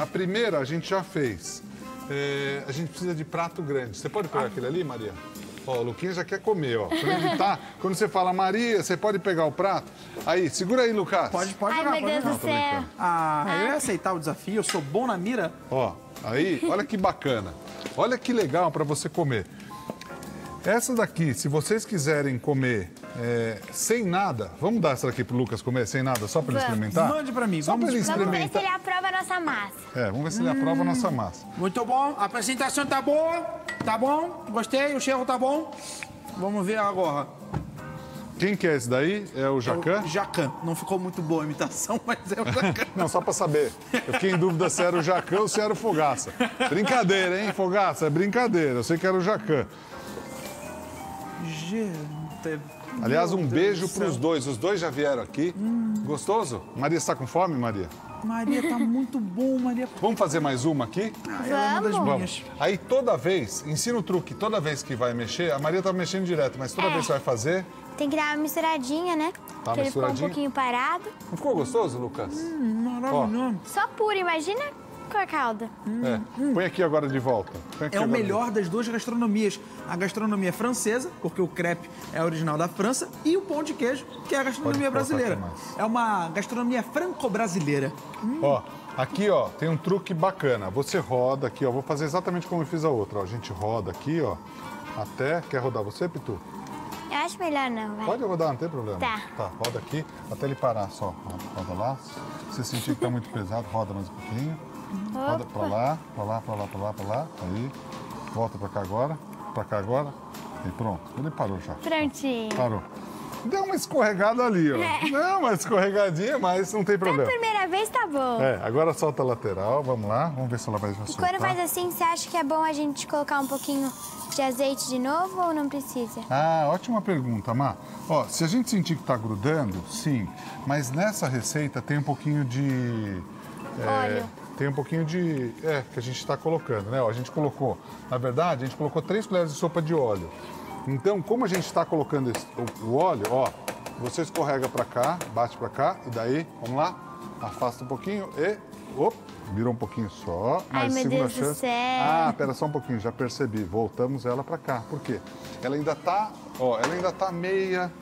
a primeira a gente já fez. A gente precisa de prato grande. Você pode pegar aquele ali, Maria? Ó, o Luquinha já quer comer, ó. Quando você fala, Maria, você pode pegar o prato? Aí, segura aí, Lucas. Pode Ai, jogar, meu pode Deus jogar. do céu. Eu ia aceitar o desafio, eu sou bom na mira. Ó, aí, olha que bacana. Olha que legal para você comer. Essa daqui, se vocês quiserem comer sem nada, vamos dar essa daqui pro Lucas comer sem nada, só para ele experimentar? Mande para mim, Só para ele Vamos ver se experimentar. ele aprova a nossa massa. Vamos ver se ele aprova a nossa massa. Muito bom, a apresentação tá boa, tá bom, gostei, o cheiro tá bom. Vamos ver agora. Quem que é esse daí? É o Jacan? Jacan. Não ficou muito boa a imitação, mas é o Jacan. Não, só para saber. Eu fiquei em dúvida se era o Jacan ou se era o Fogaça. Brincadeira, hein, Fogaça? É brincadeira. Eu sei que era o Jacan. Gente... Aliás, um beijo para os dois. Os dois já vieram aqui. Gostoso? Maria está com fome, Maria? Maria, tá muito bom, Maria. Vamos fazer mais uma aqui? Ela é uma das Vamos. minhas. Aí toda vez, ensina o truque, toda vez que vai mexer, a Maria tá mexendo direto, mas toda vez que vai fazer... Tem que dar uma misturadinha, né? Tá Porque ele ficou um misturadinho? pouquinho parado. Não ficou gostoso, Lucas? Maravilhoso. Só puro, imagina com a calda. Põe aqui agora de volta. Põe aqui É o agora melhor das duas gastronomias. A gastronomia francesa, porque o crepe é original da França, e o pão de queijo, que é a gastronomia Pode colocar brasileira. aqui mais. É uma gastronomia franco-brasileira. Ó, aqui, ó, tem um truque bacana. Você roda aqui, ó. Vou fazer exatamente como eu fiz a outra, ó. A gente roda aqui, ó. Até... Quer rodar você, Pitu? Eu acho melhor não, vai. Pode rodar, não tem problema. Tá. Tá, roda aqui, até ele parar só. Roda lá. Se você sentir que tá muito pesado, roda mais um pouquinho. Roda pra lá, pra lá, pra lá, pra lá, pra lá. Aí. Volta pra cá agora. Pra cá agora. E pronto. Ele parou já. Prontinho. Parou. Deu uma escorregada ali, ó. Não, uma escorregadinha, mas não tem Pela problema. primeira vez tá bom. Agora solta a lateral. Vamos lá. Vamos ver se ela vai E soltar. quando faz assim, você acha que é bom a gente colocar um pouquinho de azeite de novo ou não precisa? Ah, ótima pergunta, Má. Ó, se a gente sentir que tá grudando, sim. Mas nessa receita tem um pouquinho de... Óleo. Tem um pouquinho de... que a gente está colocando, né? Ó, a gente colocou... Na verdade, a gente colocou 3 colheres de sopa de óleo. Então, como a gente está colocando o óleo, ó, você escorrega para cá, bate para cá, e daí, vamos lá, afasta um pouquinho e... virou um pouquinho só. Ai, Mas meu segunda Deus do chance. céu. Ah, pera só um pouquinho, já percebi. Voltamos ela para cá. Por quê? Ela ainda tá, meia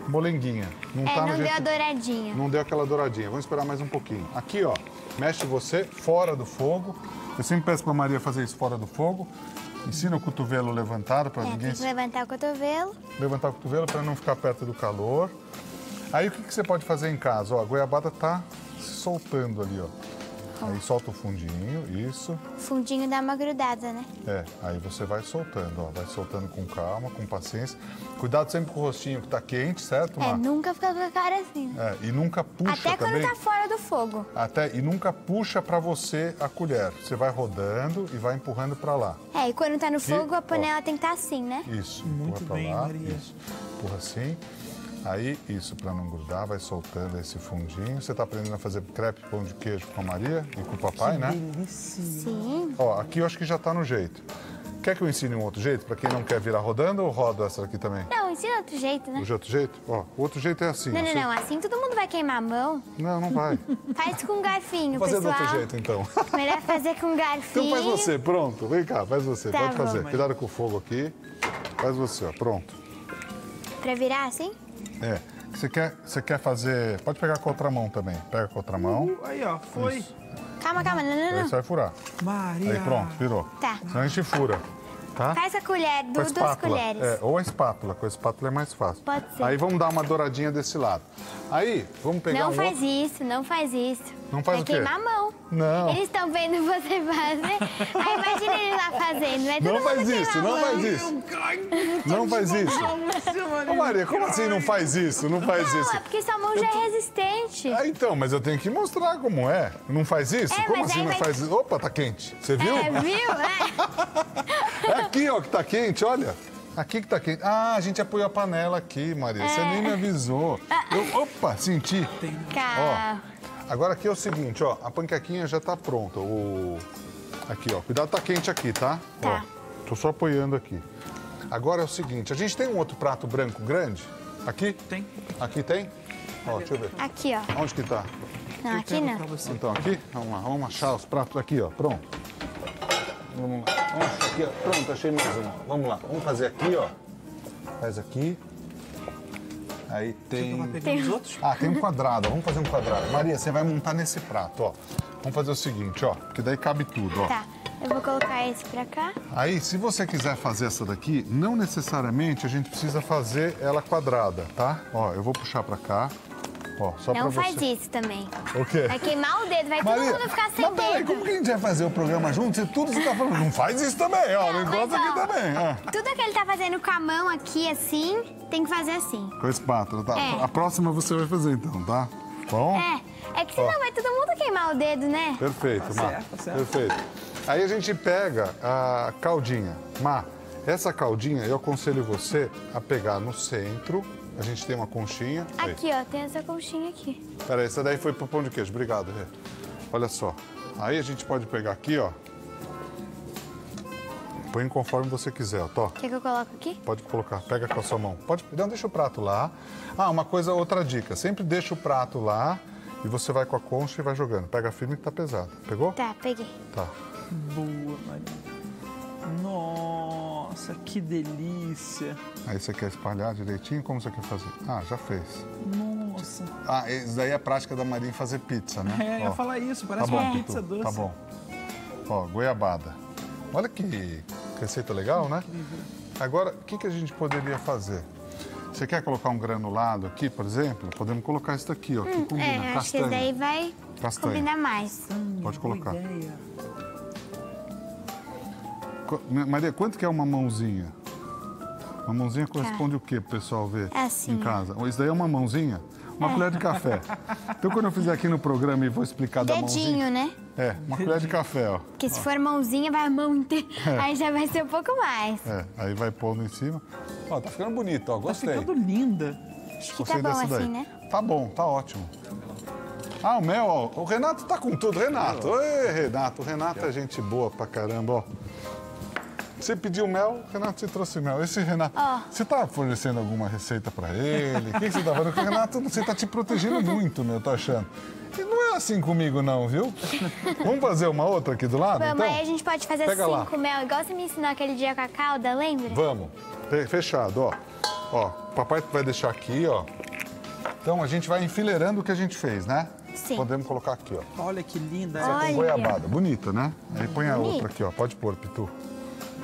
molenguinha. Não tá no não deu jeito... a douradinha. Não deu aquela douradinha. Vamos esperar mais um pouquinho. Aqui, ó, mexe você fora do fogo. Eu sempre peço pra Maria fazer isso fora do fogo. Ensina o cotovelo levantado para ninguém... Tem que levantar o cotovelo. Levantar o cotovelo para não ficar perto do calor. Aí o que você pode fazer em casa? Ó, a goiabada tá se soltando ali, ó. Aí solta o fundinho, isso. O fundinho dá uma grudada, né? Aí você vai soltando, ó. Vai soltando com calma, com paciência. Cuidado sempre com o rostinho que tá quente, certo, Má? Nunca fica com a cara assim. E nunca puxa Até quando também. tá fora do fogo. E nunca puxa para você a colher. Você vai rodando e vai empurrando para lá. E quando tá no fogo, a ó. panela tem que estar assim, né? Isso. Muito empurra bem, pra lá. Maria. Isso. Empurra assim. Aí, isso, para não grudar, vai soltando esse fundinho. Você tá aprendendo a fazer crepe pão de queijo com a Maria e com o papai, né? Sim. Ó, aqui eu acho que já tá no jeito. Quer que eu ensine um outro jeito? Para quem não quer virar rodando ou rodo essa aqui também? Não, ensina outro jeito, né? Do outro jeito? Ó, o outro jeito é assim. Não. Assim todo mundo vai queimar a mão. Não, não vai. Faz com um garfinho, Vou fazer pessoal. do outro jeito, então. Melhor fazer com um garfinho. Então faz você, pronto. Vem cá, faz você. Tá Pode bom. fazer. Cuidado com o fogo aqui. Faz você, ó. Pronto. Pra virar assim? Você quer fazer... Pode pegar com a outra mão também. Pega com a outra mão. Aí, ó, foi. Isso. Calma. Aí Não. você vai furar. Maria. Aí pronto, virou. Tá. Senão a gente fura, tá? Faz a colher, Com a duas espátula. colheres. Ou a espátula. Com a espátula é mais fácil. Pode ser. Aí vamos dar uma douradinha desse lado. Aí, vamos pegar Não um faz outro... isso, não faz isso. Não faz vai o quê? queimar a mão. Não. Eles estão vendo você fazer. Aí imagina eles lá fazendo. Vai todo Não mundo faz queimar isso, a não mão. faz isso. Não faz isso. Ô, Maria, como assim não faz isso? Não faz Não, isso. é porque sua mão já é resistente. Então, mas eu tenho que mostrar como é. Não faz isso? Como mas assim aí não vai- faz isso? Opa, tá quente. Você viu? Viu? É aqui, ó, que tá quente, olha. Aqui que tá quente. Ah, a gente apoiou a panela aqui, Maria. Você nem me avisou. Opa, senti. Cá. Agora aqui é o seguinte, ó. A panquequinha já tá pronta. Aqui, ó. Cuidado, tá quente aqui, tá? Tá. Ó, tô só apoiando aqui. Agora é o seguinte, a gente tem um outro prato branco grande? Aqui? Tem. Aqui tem? Ó, deixa eu ver. Aqui, ó. Onde que tá? Não, Eu aqui pego não. pra você. Então aqui, vamos lá, vamos achar os pratos aqui, ó, pronto. Vamos lá, vamos achar aqui, ó, pronto, achei mais um. Vamos lá, vamos fazer aqui, ó. Faz aqui. Aí Você vai tem... pegando os outros? Ah, tem um quadrado, ó, vamos fazer um quadrado. Maria, você vai montar nesse prato, ó. Vamos fazer o seguinte, ó, porque daí cabe tudo, ó. Tá, eu vou colocar esse pra cá. Aí, se você quiser fazer essa daqui, não necessariamente a gente precisa fazer ela quadrada, tá? Ó, eu vou puxar pra cá. Ó, só pra Não você. faz isso também. O quê? Vai queimar o dedo, vai todo mundo ficar sem mas peraí, dedo. como que a gente vai fazer o programa junto se tudo você tá falando? Não faz isso também, ó. Não Não, encosta mas, aqui ó, também. Ah. Tudo que ele tá fazendo com a mão aqui, assim, tem que fazer assim. Com a espátula, tá? É. A próxima você vai fazer então, tá? Bom? É que senão vai todo mundo queimar o dedo, né? Perfeito, Tá Má. certo, tá certo. Perfeito. Aí a gente pega a caldinha. Má, essa caldinha eu aconselho você a pegar no centro. A gente tem uma conchinha. Aí. Aqui, ó, tem essa conchinha aqui. Peraí, essa daí foi pro pão de queijo. Obrigado, Rê. Olha só. Aí a gente pode pegar aqui, ó. Põe conforme você quiser, ó. Tó. Quer que eu coloque aqui? Pode colocar, pega com a sua mão. Pode, não, deixa o prato lá. Ah, uma coisa, outra dica. Sempre deixa o prato lá e você vai com a concha e vai jogando. Pega firme que tá pesado. Pegou? Tá, peguei. Tá. Boa, Maria. Nossa, que delícia. Aí você quer espalhar direitinho? Como você quer fazer? Ah, já fez. Nossa. Ah, isso daí é a prática da Maria em fazer pizza, né? É, eu ia Ó, falar isso, tá parece bom, uma Pitu, pizza doce. Tá bom. Ó, goiabada. Olha que receita legal, né? Agora, o que a gente poderia fazer? Você quer colocar um granulado aqui, por exemplo? Podemos colocar isso daqui, ó, que combina. É, acho que esse daí vai Castanha. combinar mais. Pode colocar. Boa ideia. Maria, quanto que é uma mãozinha? Uma mãozinha corresponde o quê pro pessoal ver É assim, em casa? Isso daí é uma mãozinha? Uma colher de café. Então, quando eu fizer aqui no programa e vou explicar da mãozinha... Dedinho, né? É, uma colher de café, ó. Porque se for mãozinha, vai a mão inteira. Aí já vai ser um pouco mais. É, aí vai pondo em cima. Ó, tá ficando bonito, ó, Tá gostei. ficando linda. Acho que Gostei tá bom dessa daí. assim, né? Tá bom, tá ótimo. Ah, o mel, ó. O Renato tá com tudo. Renato, oi, Renato. O Renato é gente boa pra caramba, ó. Você pediu mel, o Renato te trouxe mel. Esse Renato, Ó. você tá fornecendo alguma receita pra ele? O que você tá fazendo? Porque o Renato, você tá te protegendo muito, meu, tô achando. E não é assim comigo não, viu? Vamos fazer uma outra aqui do lado, Vamos, então? aí a gente pode fazer Pega assim lá. com mel, igual você me ensinou aquele dia com a calda, lembra? Vamos. Fechado, ó. Ó, o papai vai deixar aqui, ó. Então a gente vai enfileirando o que a gente fez, né? Sim. Podemos colocar aqui, ó. Olha que linda. Olha. Com goiabada. Bonita, né? Aí põe a Bonita. outra aqui, ó. Pode pôr, Pitu.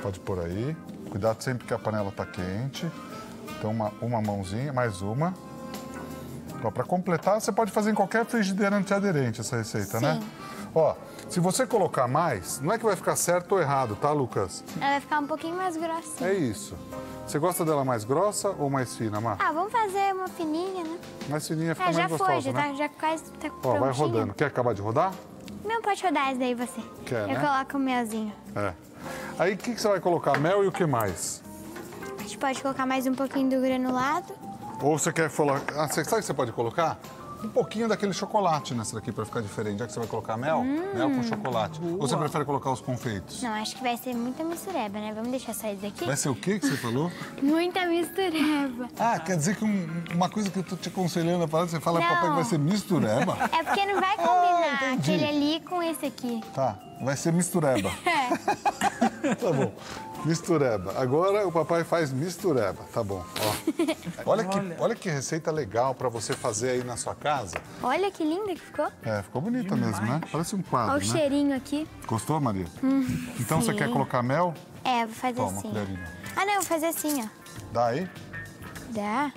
Pode pôr aí. Cuidado sempre que a panela tá quente. Então uma mãozinha, mais uma. Ó, pra completar, você pode fazer em qualquer frigideira antiaderente essa receita, né? Sim. Ó, se você colocar mais, não é que vai ficar certo ou errado, tá, Lucas? Ela vai ficar um pouquinho mais grossinha. É isso. Você gosta dela mais grossa ou mais fina, Mar? Ah, vamos fazer uma fininha, né? Mais fininha fica Já mais gostosa, foi, já, né? tá, já quase tá Ó, prontinha. vai rodando. Quer acabar de rodar? Não, pode rodar esse daí você. Quer, Eu né? coloco o melzinho. É. Aí o que você vai colocar? Mel e o que mais? A gente pode colocar mais um pouquinho do granulado. Ou você quer colocar... Ah, você sabe o que você pode colocar? Um pouquinho daquele chocolate nessa daqui pra ficar diferente. Já que você vai colocar mel, mel com chocolate. Ou você prefere colocar os confeitos? Não, acho que vai ser muita mistureba, né? Vamos deixar sair daqui? Vai ser o quê que você falou? Muita mistureba. Ah, quer dizer que uma coisa que eu tô te aconselhando a falar, você fala, Não. papai, que vai ser mistureba? É porque não vai combinar entendi. aquele ali com esse aqui. Tá, vai ser mistureba. Tá bom. Mistureba. Agora o papai faz mistureba. Tá bom. Ó. Olha que receita legal pra você fazer aí na sua casa. Olha que linda que ficou. É, ficou bonita mesmo, né? Parece um quadro, Olha o né? cheirinho aqui. Gostou, Maria? Então você sim. quer colocar mel? É, vou fazer Toma, assim. colherinha. Ah, não, vou fazer assim, ó. Dá aí? Dá.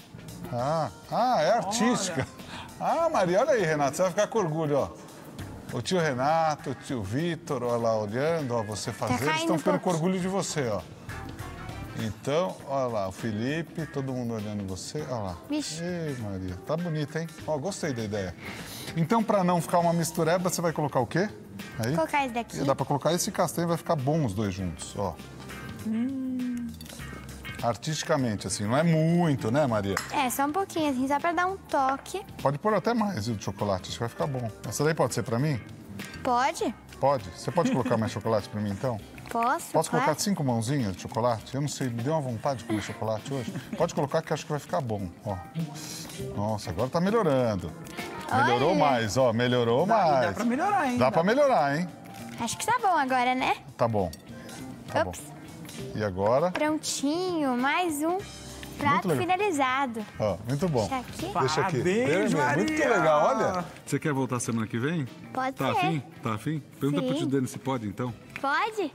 É artística. Ah, Maria, olha aí, Renato. Você vai ficar com orgulho, ó. O tio Renato, o tio Vitor, olha lá, olhando, ó, você fazer. Eles caindo estão um ficando com pouquinho. orgulho de você, ó. Então, olha lá, o Felipe, todo mundo olhando você. Olha lá. Vixe. Ei, Maria, tá bonita, hein? Ó, gostei da ideia. Então, pra não ficar uma mistureba, você vai colocar o quê? Aí? Vou colocar esse daqui. Dá pra colocar esse castanho, vai ficar bom os dois juntos, ó. Artisticamente, assim, não é muito, né, Maria? É, só um pouquinho, assim, só pra dar um toque. Pode pôr até mais, viu, de chocolate, acho que vai ficar bom. Essa daí pode ser pra mim? Pode? Pode? Você pode colocar mais chocolate pra mim, então? Posso? Posso claro. colocar 5 mãozinhas de chocolate? Eu não sei, me deu uma vontade de comer chocolate hoje. Pode colocar que eu acho que vai ficar bom, ó. Nossa, agora tá melhorando. Melhorou Olha. mais, ó, melhorou mais. Dá pra melhorar, hein? Dá pra melhorar, hein? Acho que tá bom agora, né? Tá bom. Tá Ops. bom. E agora? Prontinho, mais um prato legal. finalizado. Ó, muito bom. Deixa aqui. Deixa aqui. Parabéns, Muito Maria! legal, olha. Você quer voltar semana que vem? Pode Tá ser. afim? Tá afim? Pergunta pro Sim. tio Denis se pode, então. Pode?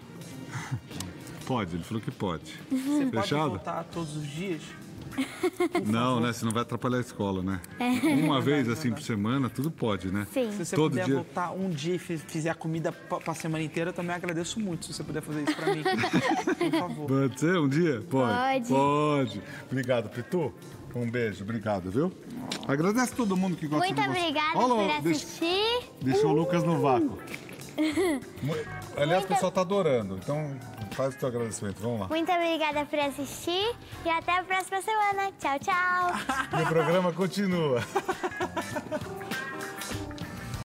Pode, ele falou que pode. Você pode Fechado? voltar todos os dias? Não, né? Senão vai atrapalhar a escola, né? Uma vez, assim, por semana, tudo pode, né? Sim. Se você Todo puder dia. voltar um dia e fizer a comida pra semana inteira, eu também agradeço muito se você puder fazer isso pra mim. Por favor. Pode ser um dia? Pode. Pode. Obrigado, Pitu. Um beijo, obrigado, viu? Agradece todo mundo que gosta Muito de você. obrigada Olha, por assistir. Deixou o Lucas no vácuo. Aliás, o pessoal tá adorando, então faz o teu agradecimento, vamos lá. Muito obrigada por assistir e até a próxima semana. Tchau, tchau. E o programa continua.